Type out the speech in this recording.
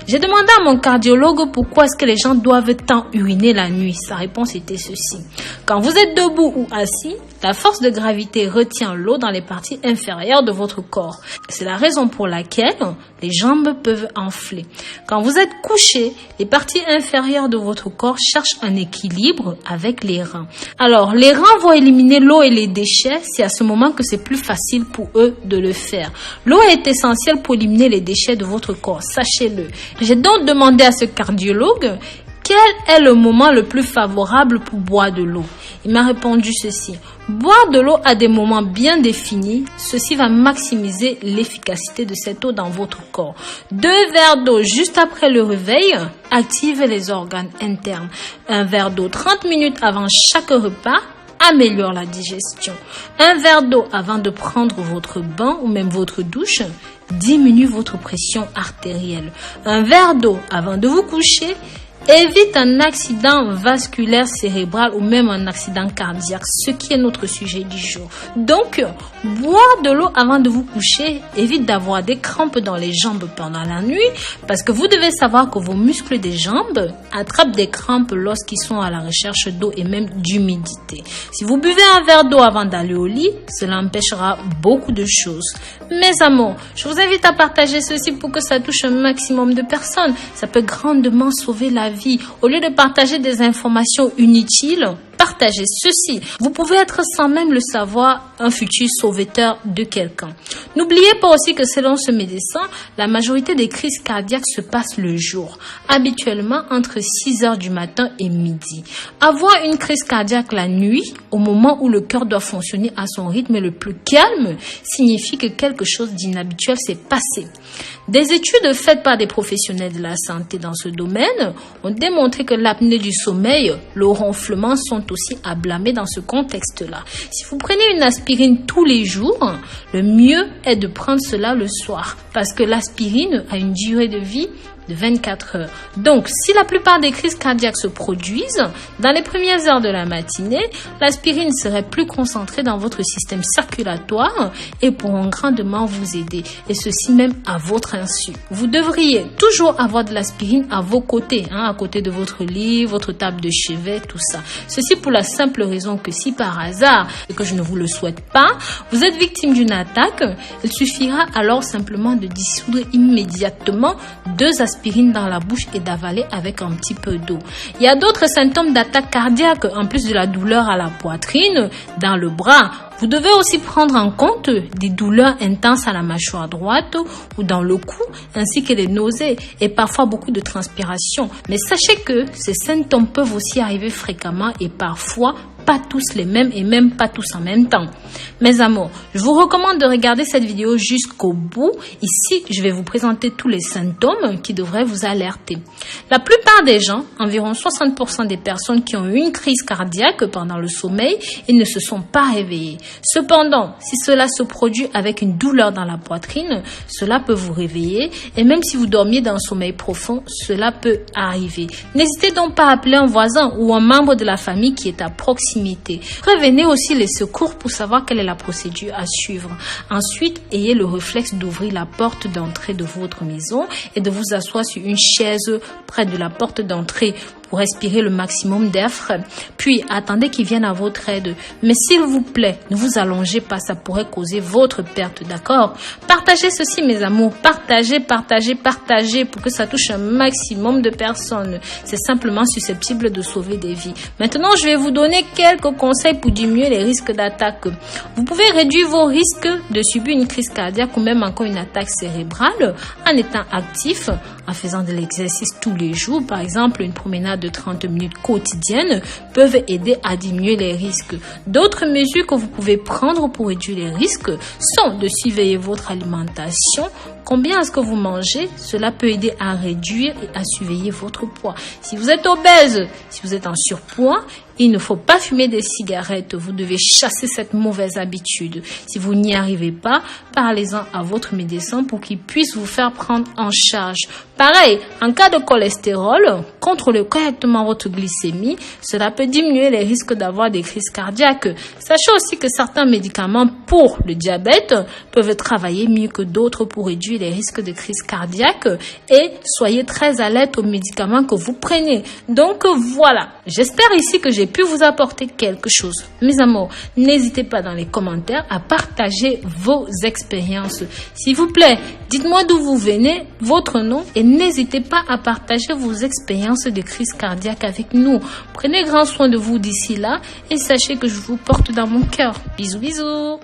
J'ai demandé à mon cardiologue pourquoi est-ce que les gens doivent tant uriner la nuit. Sa réponse était ceci. Quand vous êtes debout ou assis, la force de gravité retient l'eau dans les parties inférieures de votre corps. C'est la raison pour laquelle les jambes peuvent enfler. Quand vous êtes couché, les parties inférieures de votre corps cherchent un équilibre avec les reins. Alors, les reins vont éliminer l'eau et les déchets. C'est à ce moment que c'est plus facile pour eux de le faire. L'eau est essentielle pour éliminer les déchets de votre corps. Sachez-le. J'ai donc demandé à ce cardiologue quel est le moment le plus favorable pour boire de l'eau. Il m'a répondu ceci. Boire de l'eau à des moments bien définis, ceci va maximiser l'efficacité de cette eau dans votre corps. 2 verres d'eau juste après le réveil active les organes internes. 1 verre d'eau 30 minutes avant chaque repas améliore la digestion. 1 verre d'eau avant de prendre votre bain ou même votre douche diminue votre pression artérielle. 1 verre d'eau avant de vous coucher évite un accident vasculaire cérébral ou même un accident cardiaque, ce qui est notre sujet du jour. Donc, boire de l'eau avant de vous coucher évite d'avoir des crampes dans les jambes pendant la nuit parce que vous devez savoir que vos muscles des jambes attrapent des crampes lorsqu'ils sont à la recherche d'eau et même d'humidité. Si vous buvez un verre d'eau avant d'aller au lit, cela empêchera beaucoup de choses. Mes amours, je vous invite à partager ceci pour que ça touche un maximum de personnes. Ça peut grandement sauver la vie. Au lieu de partager des informations inutiles, partagez ceci. Vous pouvez être sans même le savoir un futur sauveteur de quelqu'un. N'oubliez pas aussi que selon ce médecin, la majorité des crises cardiaques se passent le jour, habituellement entre 6 heures du matin et midi. Avoir une crise cardiaque la nuit, au moment où le cœur doit fonctionner à son rythme le plus calme, signifie que quelque chose d'inhabituel s'est passé. Des études faites par des professionnels de la santé dans ce domaine ont démontré que l'apnée du sommeil, le ronflement sont aussi à blâmer dans ce contexte-là. Si vous prenez une aspirine tous les jours, le mieux est de prendre cela le soir parce que l'aspirine a une durée de vie de 24 heures. Donc, si la plupart des crises cardiaques se produisent dans les premières heures de la matinée, l'aspirine serait plus concentrée dans votre système circulatoire et pourront grandement vous aider, et ceci même à votre insu. Vous devriez toujours avoir de l'aspirine à vos côtés, à côté de votre lit, votre table de chevet, tout ça. Ceci pour la simple raison que si par hasard, et que je ne vous le souhaite pas, vous êtes victime d'une attaque, il suffira alors simplement de dissoudre immédiatement 2 aspirines dans la bouche et d'avaler avec un petit peu d'eau. Il y a d'autres symptômes d'attaque cardiaque en plus de la douleur à la poitrine, dans le bras. Vous devez aussi prendre en compte des douleurs intenses à la mâchoire droite ou dans le cou, ainsi que les nausées et parfois beaucoup de transpiration. Mais sachez que ces symptômes peuvent aussi arriver fréquemment et parfois pas tous les mêmes et même pas tous en même temps. Mes amours, je vous recommande de regarder cette vidéo jusqu'au bout. Ici, je vais vous présenter tous les symptômes qui devraient vous alerter. La plupart des gens, environ 60% des personnes qui ont eu une crise cardiaque pendant le sommeil, ils ne se sont pas réveillés. Cependant, si cela se produit avec une douleur dans la poitrine, cela peut vous réveiller et même si vous dormiez dans un sommeil profond, cela peut arriver. N'hésitez donc pas à appeler un voisin ou un membre de la famille qui est à proximité. Prévenez aussi les secours pour savoir quelle est la procédure à suivre. Ensuite, ayez le réflexe d'ouvrir la porte d'entrée de votre maison et de vous asseoir sur une chaise près de la porte d'entrée pour respirer le maximum d'air frais. Puis, attendez qu'ils viennent à votre aide. Mais s'il vous plaît, ne vous allongez pas, ça pourrait causer votre perte, d'accord? Partagez ceci, mes amours. Partagez pour que ça touche un maximum de personnes. C'est simplement susceptible de sauver des vies. Maintenant, je vais vous donner quelques conseils pour diminuer les risques d'attaque. Vous pouvez réduire vos risques de subir une crise cardiaque ou même encore une attaque cérébrale en étant actif, en faisant de l'exercice tous les jours. Par exemple, une promenade de 30 minutes quotidiennes peuvent aider à diminuer les risques. D'autres mesures que vous pouvez prendre pour réduire les risques sont de surveiller votre alimentation. Combien est-ce que vous mangez? Cela peut aider à réduire et à surveiller votre poids. Si vous êtes obèse, si vous êtes en surpoids, il ne faut pas fumer des cigarettes. Vous devez chasser cette mauvaise habitude. Si vous n'y arrivez pas, parlez-en à votre médecin pour qu'il puisse vous faire prendre en charge. Pareil, en cas de cholestérol, contrôlez correctement votre glycémie. Cela peut diminuer les risques d'avoir des crises cardiaques. Sachez aussi que certains médicaments pour le diabète peuvent travailler mieux que d'autres pour réduire les risques de crise cardiaque, et soyez très alerte aux médicaments que vous prenez. Donc voilà, j'espère ici que j'ai pu vous apporter quelque chose. Mes amours, n'hésitez pas dans les commentaires à partager vos expériences. S'il vous plaît, dites-moi d'où vous venez, votre nom, et n'hésitez pas à partager vos expériences de crise cardiaque avec nous. Prenez grand soin de vous d'ici là et sachez que je vous porte dans mon cœur. Bisous, bisous.